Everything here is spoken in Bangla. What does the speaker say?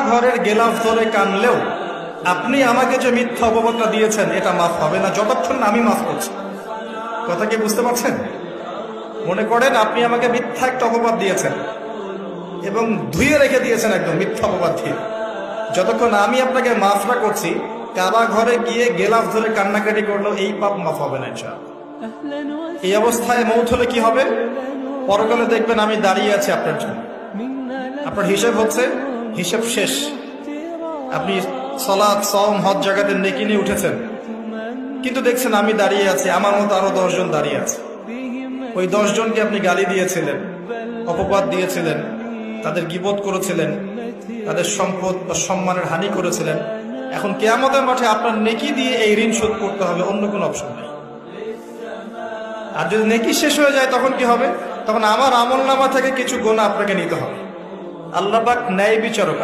ঘরের গেলাফ ধরে কানলেও আপনি আমাকে যে মিথ্যা অপবাদটা দিয়েছেন এটা মাফ হবে না যতক্ষণ না আমি মাফ করছি। কথা কি বুঝতে পারছেন? মনে করেন আপনি আমাকে মিথ্যা একটা অপবাদ দিয়েছেন এবং ধুয়ে রেখে দিয়েছেন একদম মিথ্যা অপবাদ দিয়ে। যতক্ষণ আমি আপনাকে মাফ না করছি, কাবা ঘরে গিয়ে গেলাফ ধরে কান্নাকাটি করলো এই পাপ মাফ হবে না ইনশাআল্লাহ। এই অবস্থায় মৌত হলে কি হবে? পরকালে দেখবেন আমি দাঁড়িয়ে আছি আপনার জন্য। আপনার হিসেব হচ্ছে, হিসেব শেষ। আপনি সালাত, সওম, হজ জাকাতে নেকি নিয়ে উঠেছেন, কিন্তু দেখছেন আমি দাঁড়িয়ে আছি, আমার মতো আরো 10 জন দাঁড়িয়ে আছে। ওই 10 জনকে আপনি গালি দিয়েছিলেন, অপবাদ দিয়েছিলেন, তাদের গীবত করেছিলেন, তাদের সম্পদ বা সম্মানের হানি করেছিলেন। এখন কিয়ামতের মাঠে আপনার নেকি দিয়ে এই ঋণ শোধ করতে হবে, অন্য কোনো অপশন নেই। আর যদি নেকি শেষ হয়ে যায় তখন কি হবে? তখন আমার আমলনামা থেকে কিছু গুনাহ আপনাকে নিতে হবে। আল্লাহ পাক ন্যায় বিচারক।